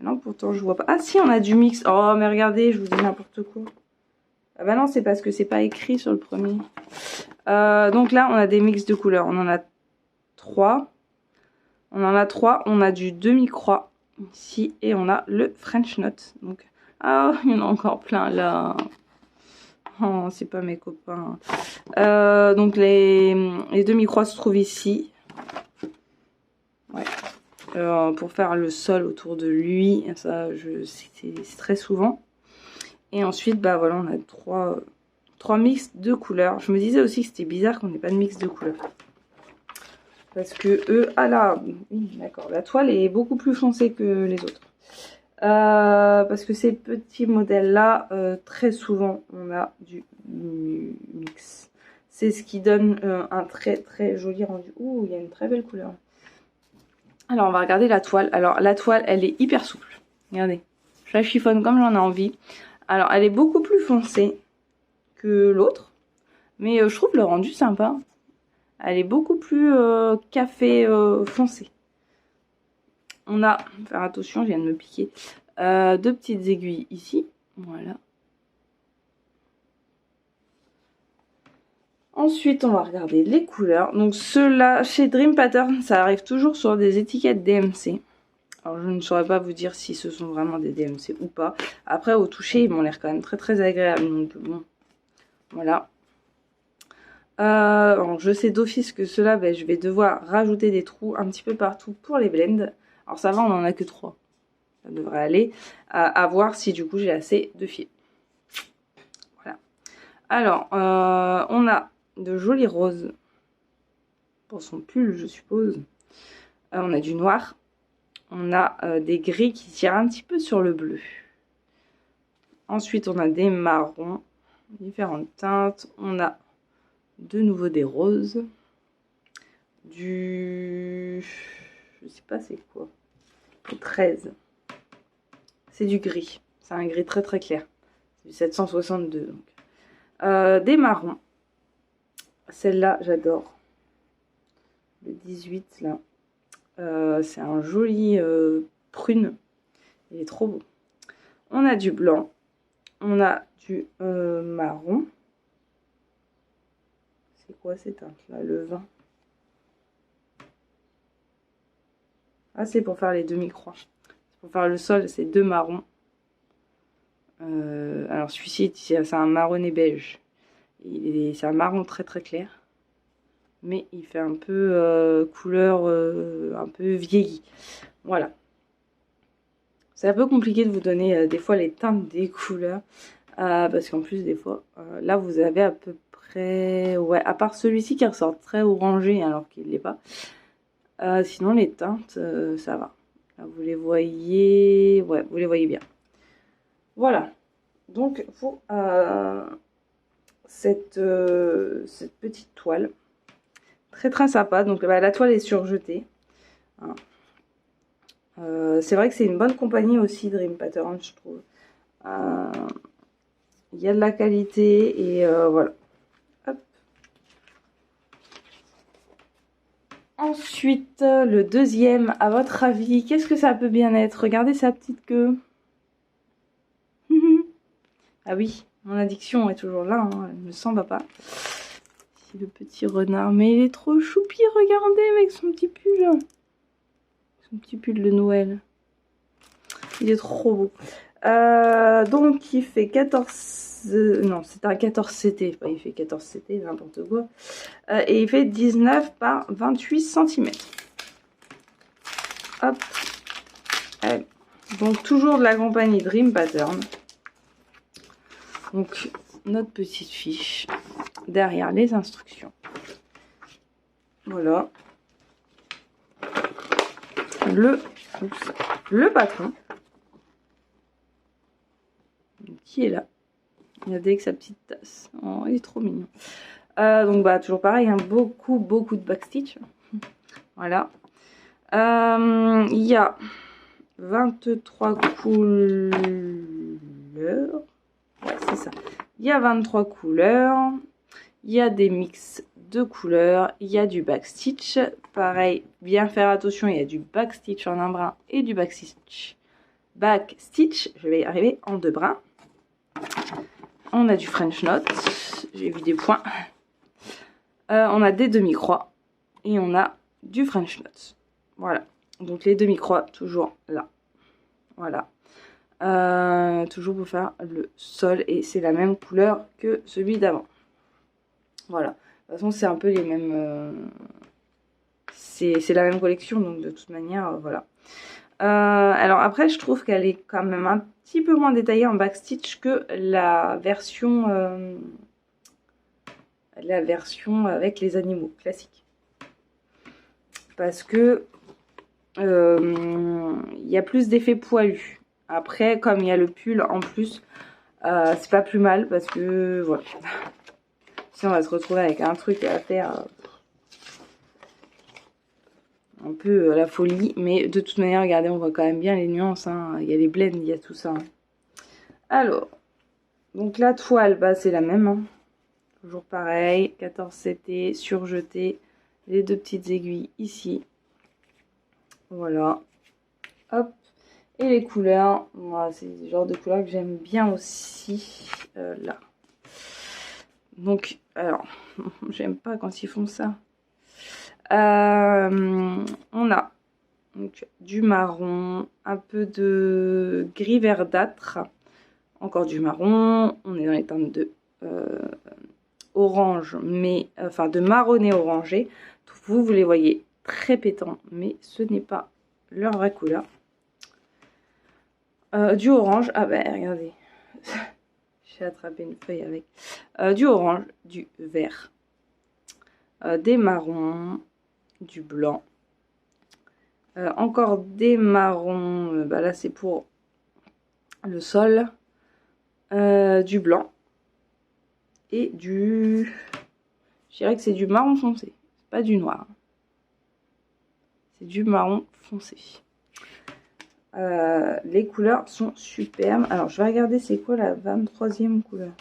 Non, pourtant, je vois pas. Ah si, on a du mix. Oh, mais regardez, je vous dis n'importe quoi. Ah bah non, c'est parce que c'est pas écrit sur le premier. Donc là, on a des mix de couleurs. On en a 3. On en a 3. On a du demi-croix ici. Et on a le French Note. Donc, ah, il y en a encore plein là. Oh, c'est pas mes copains. Donc les demi-croix se trouvent ici. Ouais. Pour faire le sol autour de lui. Ça, c'est très souvent. Et ensuite, bah voilà, on a trois mix de couleurs. Je me disais aussi que c'était bizarre qu'on n'ait pas de mix de couleurs. Parce que eux, ah là, oui, d'accord, la toile est beaucoup plus foncée que les autres. Parce que ces petits modèles-là, très souvent, on a du mix. C'est ce qui donne un très très joli rendu. Ouh, il y a une très belle couleur. Alors, on va regarder la toile. Alors, la toile, elle est hyper souple. Regardez, je la chiffonne comme j'en ai envie. Alors, elle est beaucoup plus foncée que l'autre. Mais je trouve le rendu sympa. Elle est beaucoup plus café foncé. On a, faire attention, je viens de me piquer, 2 petites aiguilles ici. Voilà. Ensuite, on va regarder les couleurs. Donc, ceux-là, chez Dream Pattern, ça arrive toujours sur des étiquettes DMC. Alors, je ne saurais pas vous dire si ce sont vraiment des DMC ou pas. Après, au toucher, ils m'ont l'air quand même très très agréables. Donc, bon, voilà. Alors, je sais d'office que ceux-là, ben, je vais devoir rajouter des trous un petit peu partout pour les blends. Alors, ça va, on en a que 3. Ça devrait aller. À voir si du coup, j'ai assez de fils. Voilà. Alors, on a de jolis roses pour son pull, je suppose. On a du noir. On a des gris qui tirent un petit peu sur le bleu. Ensuite, on a des marrons, différentes teintes. On a de nouveau des roses. Je sais pas c'est quoi. 13. C'est du gris. C'est un gris très très clair. C'est du 762. Donc. Des marrons. Celle-là, j'adore. Le 18, là. C'est un joli prune. Il est trop beau. On a du blanc. On a du marron. C'est quoi ces teintes-là? Le vin. Ah, c'est pour faire les demi-croix. Pour faire le sol, c'est 2 marrons. Alors celui-ci, c'est un marronné beige. C'est un marron très très clair. Mais il fait un peu couleur un peu vieillie. Voilà. C'est un peu compliqué de vous donner des fois les teintes des couleurs. Parce qu'en plus, des fois, là vous avez à peu près... Ouais, à part celui-ci qui ressort très orangé alors qu'il ne l'est pas. Sinon, les teintes, ça va. Là, vous les voyez... Ouais, vous les voyez bien. Voilà. Donc, pour cette petite toile. Très, très sympa. Donc, la toile est surjetée. Hein. C'est vrai que c'est une bonne compagnie aussi, Dream Pattern, je trouve. Il y a de la qualité et voilà. Hop. Ensuite, le deuxième, à votre avis, qu'est-ce que ça peut bien être? Regardez sa petite queue. Ah oui, mon addiction est toujours là, hein, elle ne s'en va pas. Ici le petit renard, mais il est trop choupi, regardez avec son petit pull. Son petit pull de Noël. Il est trop beau. Donc il fait 14... non, c'est un 14 CT. Enfin, il fait 14 CT, n'importe quoi. Et il fait 19 par 28 cm. Hop. Allez. Donc toujours de la compagnie Dream Pattern. Donc notre petite fiche. Derrière les instructions. Voilà. Le patron. Qui est là. Il a avec sa petite tasse. Oh, il est trop mignon. Donc toujours pareil, hein, beaucoup de backstitch. Voilà. Il y a 23 couleurs. Ouais, c'est ça. Il y a 23 couleurs. Il y a des mix de couleurs. Il y a du backstitch. Pareil, bien faire attention, il y a du backstitch en un brin et du backstitch. Je vais y arriver en 2 brins. On a du French knot. J'ai vu des points. On a des demi-croix. Et on a du French knot. Voilà. Donc les demi-croix, toujours là. Voilà. Toujours pour faire le sol. Et c'est la même couleur que celui d'avant. Voilà. De toute façon, c'est un peu les mêmes... c'est la même collection. Donc de toute manière, voilà. Alors après, je trouve qu'elle est quand même un petit peu moins détaillée en backstitch que la version avec les animaux classiques. Parce que il y a plus d'effets poilus. Après, comme il y a le pull en plus, c'est pas plus mal parce que voilà. Sinon, on va se retrouver avec un truc à faire un peu la folie. Mais de toute manière, regardez, on voit quand même bien les nuances. Hein. Il y a les blends, il y a tout ça. Hein. Alors, donc la toile, c'est la même. Hein. Toujours pareil, 14 CT, surjeté. Les 2 petites aiguilles ici. Voilà. Hop. Et les couleurs, moi, c'est le genre de couleurs que j'aime bien aussi. Là. Donc, alors, j'aime pas quand ils font ça. On a donc, du marron, un peu de gris verdâtre, encore du marron. On est dans les teintes de orange, mais enfin de marronné orangé. Vous les voyez très pétants, mais ce n'est pas leur vraie couleur. Du orange, ah ben regardez, j'ai attrapé une feuille avec. Du orange, du vert, des marrons, du blanc, encore des marrons, là c'est pour le sol, du blanc et du... Je dirais que c'est du marron foncé, pas du noir. C'est du marron foncé. Les couleurs sont superbes. Alors, je vais regarder c'est quoi la 23e couleur.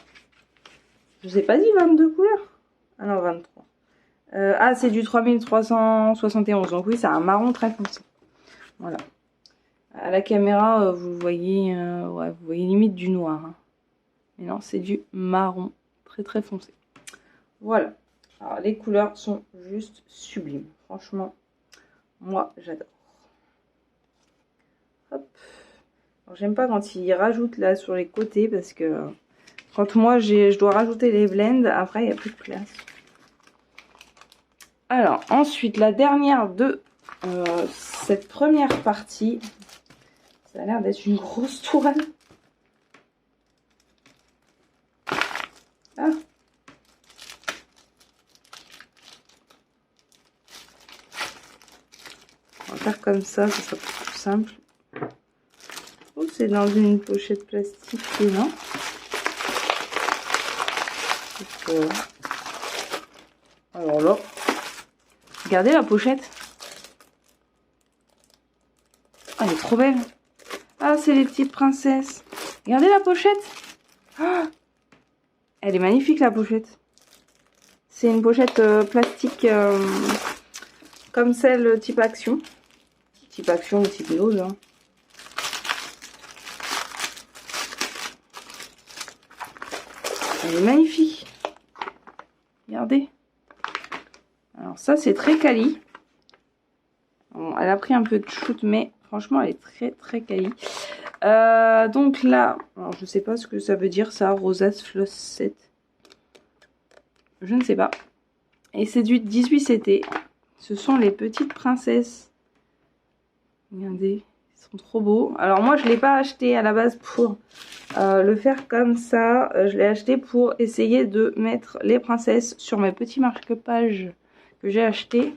Je vous ai pas dit 22 couleurs? Ah non, 23. Ah, c'est du 3371. Donc oui, c'est un marron très foncé. Voilà. À la caméra, vous voyez, ouais, vous voyez limite du noir. Hein. Mais non, c'est du marron très très foncé. Voilà. Alors, les couleurs sont juste sublimes. Franchement, moi, j'adore. Hop. Alors, j'aime pas quand ils rajoutent là sur les côtés parce que quand moi, je dois rajouter les blends, après, il n'y a plus de place. Alors, ensuite, la dernière de cette première partie. Ça a l'air d'être une grosse tourelle. Ah. On va faire comme ça sera plus simple. Oh, c'est dans une pochette plastique, non? Alors là, regardez la pochette. Ah, elle est trop belle. Ah, c'est les petites princesses. Regardez la pochette. Ah, elle est magnifique la pochette. C'est une pochette plastique comme celle type Action. Type Action ou type Nose. Hein. Elle est magnifique. Regardez. Alors ça, c'est très quali. Bon, elle a pris un peu de shoot, mais franchement, elle est très très quali. Donc là, alors je sais pas ce que ça veut dire ça, Rosace Floss 7. Je ne sais pas. Et c'est du 18 CT. Ce sont les petites princesses. Regardez, ils sont trop beaux. Alors moi, je ne l'ai pas acheté à la base pour le faire comme ça. Je l'ai acheté pour essayer de mettre les princesses sur mes petits marque-pages que j'ai acheté.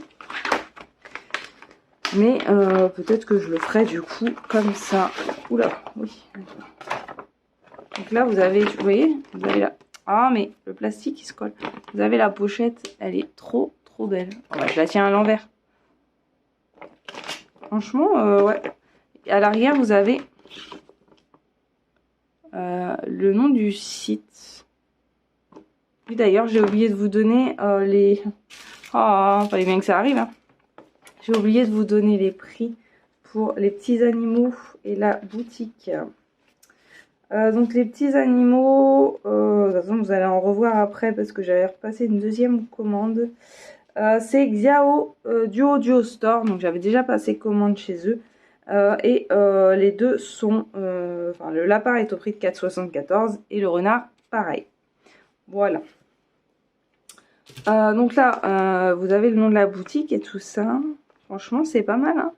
Mais peut-être que je le ferai du coup comme ça. Oula, oui. Donc là, vous avez, vous voyez, vous avez là. Ah, mais le plastique, il se colle. Vous avez la pochette, elle est trop, trop belle. Oh, bah, je la tiens à l'envers. Franchement, ouais. À l'arrière, vous avez le nom du site. Oui, d'ailleurs, j'ai oublié de vous donner les... Oh, fallait bien que ça arrive. Hein. J'ai oublié de vous donner les prix pour les petits animaux et la boutique. Donc les petits animaux, de toute façon vous allez en revoir après parce que j'avais repassé une deuxième commande. C'est Xiao Duo Store, donc j'avais déjà passé commande chez eux. Et les deux sont, enfin le lapin est au prix de 4,74 et le renard pareil. Voilà. Donc là, vous avez le nom de la boutique et tout ça. Franchement, c'est pas mal. Hein.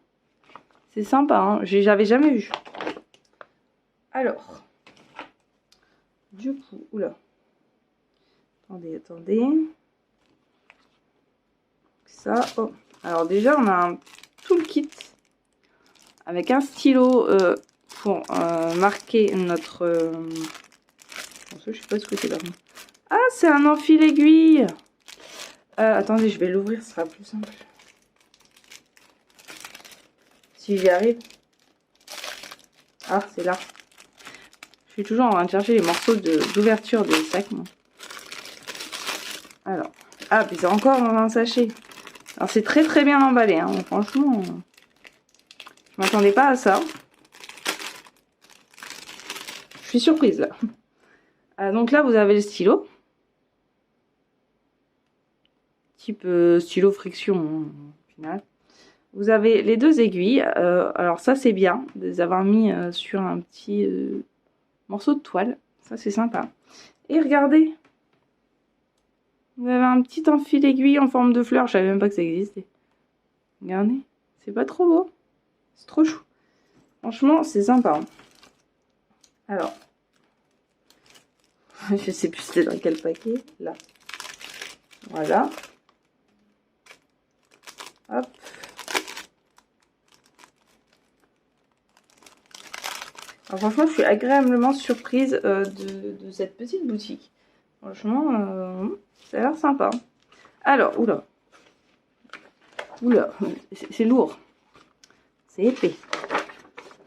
C'est sympa. Hein. J'avais jamais vu. Alors. Du coup, oula. Attendez. Ça, oh. Alors déjà, on a un toolkit avec un stylo pour marquer notre... je sais pas ce que c'est là. Ah, c'est un enfile-aiguille. Attendez, je vais l'ouvrir, ce sera plus simple. Si j'y arrive. Ah, c'est là. Je suis toujours en train de chercher les morceaux d'ouverture des sacs. Moi. Alors, ah, puis c'est encore dans un sachet. Alors, c'est très très bien emballé. Hein. Franchement, je m'attendais pas à ça. Je suis surprise là. Donc là, vous avez le stylo. Type stylo friction, hein, au final. Vous avez les deux aiguilles. Alors ça, c'est bien de les avoir mis sur un petit... morceau de toile, ça c'est sympa. Et regardez, vous avez un petit enfil aiguille en forme de fleur, je savais même pas que ça existait. Regardez, c'est pas trop beau, c'est trop chou. Franchement, c'est sympa. Hein. Alors, je sais plus c'était dans quel paquet, là. Voilà. Hop. Alors, franchement, je suis agréablement surprise de cette petite boutique. Franchement, ça a l'air sympa. Alors, oula. Oula, c'est lourd. C'est épais.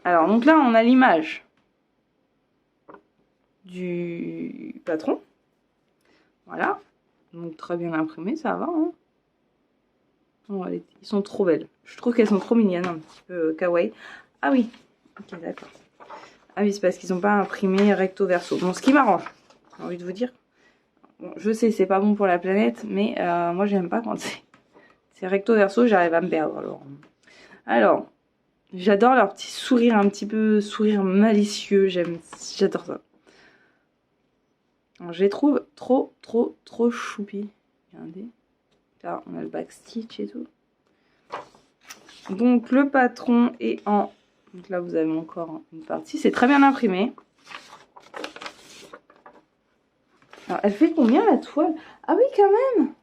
Alors, donc là, on a l'image du patron. Voilà. Donc, très bien imprimé, ça va. Hein. Oh, ils sont trop belles. Je trouve qu'elles sont trop mignonnes, un petit peu kawaii. Ah oui. Ok, d'accord. Ah oui, c'est parce qu'ils n'ont pas imprimé recto verso. Bon, ce qui m'arrange, j'ai envie de vous dire. Bon, je sais, c'est pas bon pour la planète, mais moi, j'aime pas quand c'est recto verso, j'arrive à me perdre. Alors, j'adore leur petit sourire, un petit peu sourire malicieux. J'adore ça. Alors, je les trouve trop choupi. Regardez. Là, on a le backstitch et tout. Donc, le patron est en... Donc là, vous avez encore une partie. C'est très bien imprimé. Alors, elle fait combien la toile? Ah oui, quand même.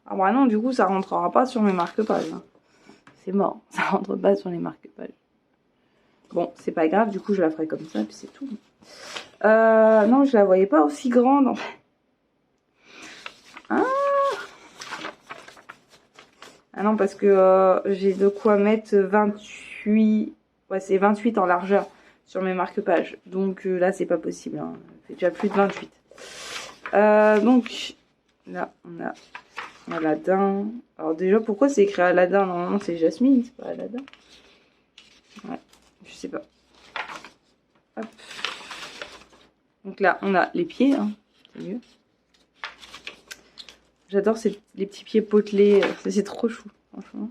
Ah bah non, du coup, ça rentrera pas sur mes marque-pages. Hein. C'est mort. Ça rentre pas sur les marque-pages. Bon, c'est pas grave. Du coup, je la ferai comme ça, puis c'est tout. Non, je la voyais pas aussi grande, en fait. Ah non, parce que j'ai de quoi mettre 28... Ouais, c'est 28 en largeur sur mes marque-pages. Donc là, c'est pas possible. Hein. C'est déjà plus de 28. Donc, là, on a Aladdin. Alors déjà, pourquoi c'est écrit Aladdin? Normalement, c'est Jasmine, c'est pas Aladdin. Ouais, je sais pas. Hop. Donc là, on a les pieds. Hein. C'est mieux. J'adore les petits pieds potelés. C'est trop chou, franchement.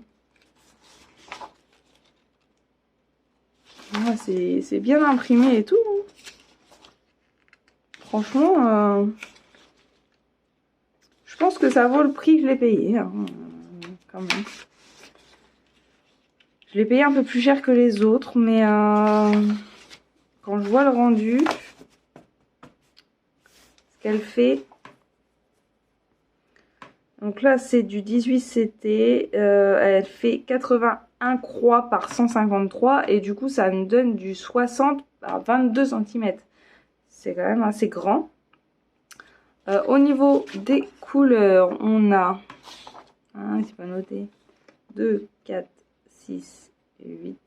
Ah, c'est bien imprimé et tout. Hein. Franchement, je pense que ça vaut le prix que je l'ai payé. Hein, quand même. Je l'ai payé un peu plus cher que les autres, mais quand je vois le rendu, ce qu'elle fait... Donc là, c'est du 18 CT. Elle fait 81 croix par 153. Et du coup, ça nous donne du 60 par 22 cm. C'est quand même assez grand. Au niveau des couleurs, on a... Hein, c'est pas noté. 2, 4, 6, 8,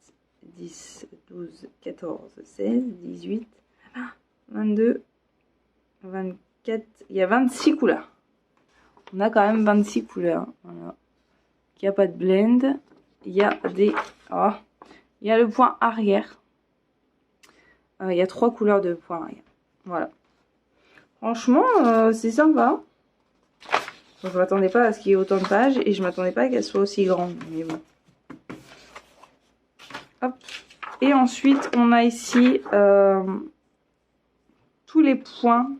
10, 12, 14, 16, 18, 22, 24. Il y a 26 couleurs. On a quand même 26 couleurs. Voilà. Il n'y a pas de blend. Il y a des... Oh, il y a le point arrière. Il y a 3 couleurs de point arrière. Voilà. Franchement, c'est sympa. Donc, je m'attendais pas à ce qu'il y ait autant de pages. Et je m'attendais pas qu'elle soit aussi grande. Mais bon. Hop. Et ensuite, on a ici tous les points.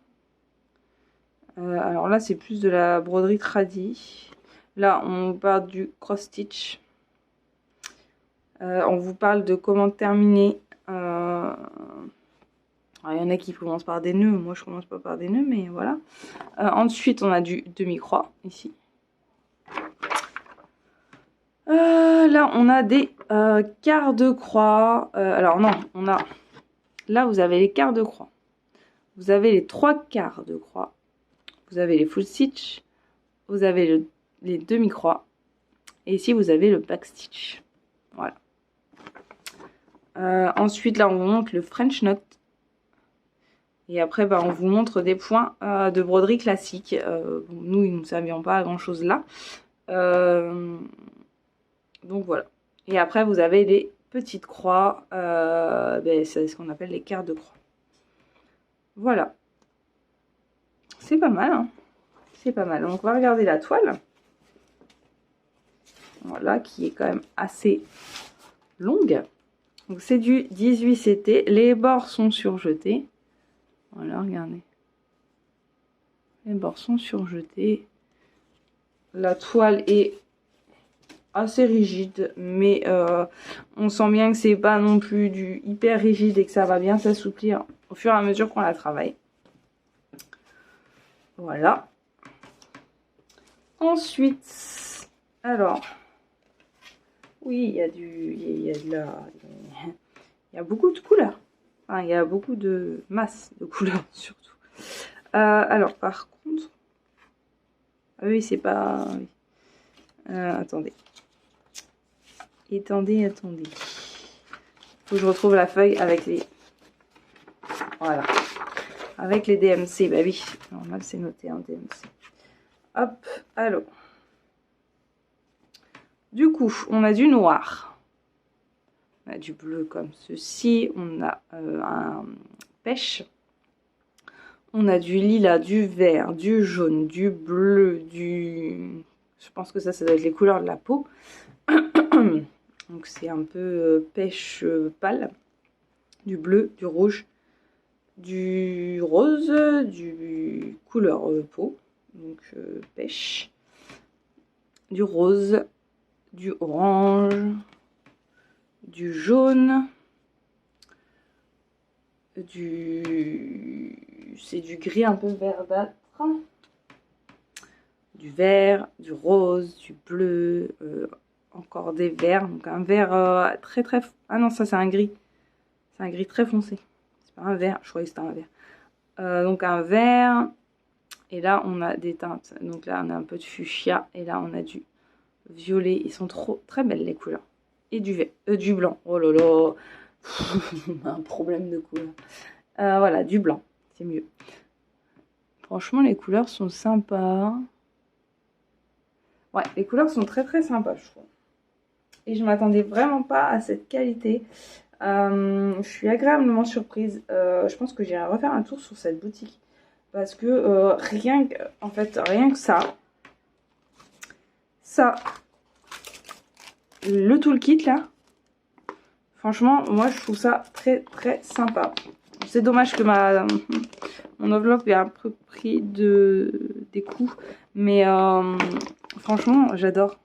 Alors là, c'est plus de la broderie tradie. Là, on parle du cross-stitch. On vous parle de comment terminer. Il y en a qui commencent par des nœuds. Moi, je commence pas par des nœuds, mais voilà. Ensuite, on a du demi-croix, ici. Là, on a des quarts de croix. Alors non, on a... Là, vous avez les quarts de croix. Vous avez les 3 quarts de croix. Vous avez les full stitch. Vous avez les demi-croix. Et ici, vous avez le backstitch. Voilà. Ensuite, là, on vous montre le French knot. Et après, bah, on vous montre des points de broderie classique. Bon, nous, ils ne nous serviront pas à grand-chose là. Donc, voilà. Et après, vous avez les petites croix. Ben, c'est ce qu'on appelle les quarts de croix. Voilà. C'est pas mal. Hein. C'est pas mal. Donc, on va regarder la toile. Voilà, qui est quand même assez longue. Donc, c'est du 18 CT. Les bords sont surjetés. Voilà, regardez. Les bords sont surjetés. La toile est assez rigide, mais on sent bien que c'est pas non plus du hyper rigide et que ça va bien s'assouplir au fur et à mesure qu'on la travaille. Voilà. Ensuite, alors, oui, il y a de la... il y a beaucoup de couleurs. Enfin, il y a beaucoup de masse de couleurs surtout. Alors par contre... Ah oui, c'est pas... Oui. Attendez. Attendez. Faut que je retrouve la feuille avec les... Voilà. Avec les DMC. Bah oui, normal c'est noté en DMC. Hop, allô. Du coup, on a du noir. On a du bleu comme ceci. On a un pêche. On a du lilas, du vert, du jaune, du bleu, du... Je pense que ça doit être les couleurs de la peau. Donc c'est un peu pêche pâle. Du bleu, du rouge, du rose, du couleur peau. Donc pêche. Du rose, du orange, du jaune, c'est du gris un peu verdâtre, du vert, du rose, du bleu, encore des verts, donc un vert très ah non, ça c'est un gris très foncé, c'est pas un vert, je croyais que c'était un vert, donc un vert, et là on a des teintes, donc là on a un peu de fuchsia, et là on a du violet, ils sont très belles les couleurs, et du vert, du blanc, oh là là, un problème de couleur, voilà, du blanc, c'est mieux. Franchement, les couleurs sont sympas. Ouais, les couleurs sont très sympas, je trouve. Et je m'attendais vraiment pas à cette qualité. Je suis agréablement surprise. Je pense que j'irai refaire un tour sur cette boutique. Parce que rien que ça, le toolkit là, franchement, moi je trouve ça très sympa. C'est dommage que mon enveloppe ait un peu pris des coups. Mais franchement, j'adore.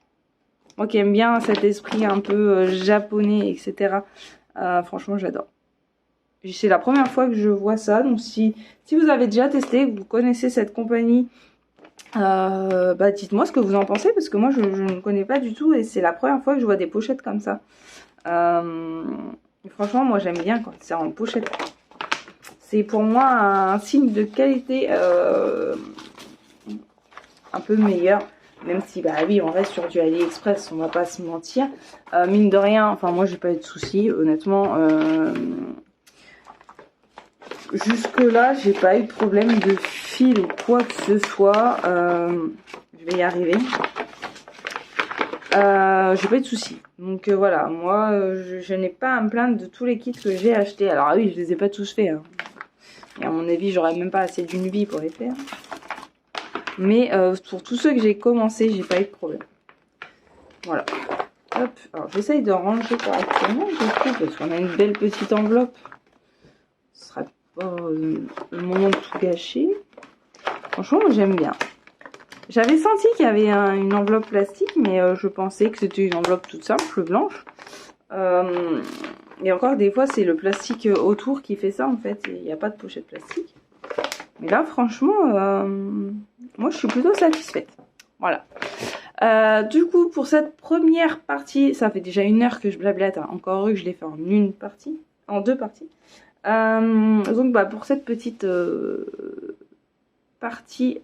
Moi qui aime bien cet esprit un peu japonais, etc. Franchement, j'adore. C'est la première fois que je vois ça. Donc si vous avez déjà testé, que vous connaissez cette compagnie, bah dites-moi ce que vous en pensez. Parce que moi, je ne connais pas du tout. Et c'est la première fois que je vois des pochettes comme ça. Franchement, moi j'aime bien quand c'est en pochette. C'est pour moi un signe de qualité un peu meilleur. Même si, bah oui, on reste sur du AliExpress, on va pas se mentir. Mine de rien, enfin moi j'ai pas eu de soucis, honnêtement. Jusque là, j'ai pas eu de problème de fil ou quoi que ce soit. Je vais y arriver. J'ai pas eu de soucis. Donc voilà, moi je n'ai pas à me plaindre de tous les kits que j'ai achetés. Alors oui, je les ai pas tous faits. Hein. Et à mon avis, j'aurais même pas assez d'une vie pour les faire. Mais pour tous ceux que j'ai commencé, j'ai pas eu de problème. Voilà. Hop. Alors j'essaye de ranger correctement, du coup, parce qu'on a une belle petite enveloppe. Ce sera pas le moment de tout gâcher. Franchement, j'aime bien. J'avais senti qu'il y avait une enveloppe plastique, mais je pensais que c'était une enveloppe toute simple, blanche. Et encore des fois, c'est le plastique autour qui fait ça, en fait. Il n'y a pas de pochette plastique. Mais là, franchement, moi, je suis plutôt satisfaite. Voilà. Du coup, pour cette première partie, ça fait déjà 1 heure que je blablate. Hein. Encore heureux que je l'ai fait en 2 parties. Donc, bah, pour cette petite partie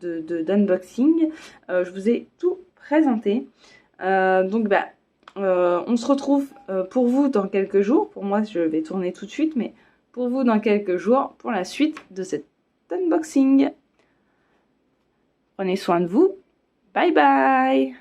d'unboxing, je vous ai tout présenté. Donc, bah, on se retrouve pour vous dans quelques jours. Pour moi, je vais tourner tout de suite, mais pour vous dans quelques jours pour la suite de cet unboxing. Prenez soin de vous. Bye bye!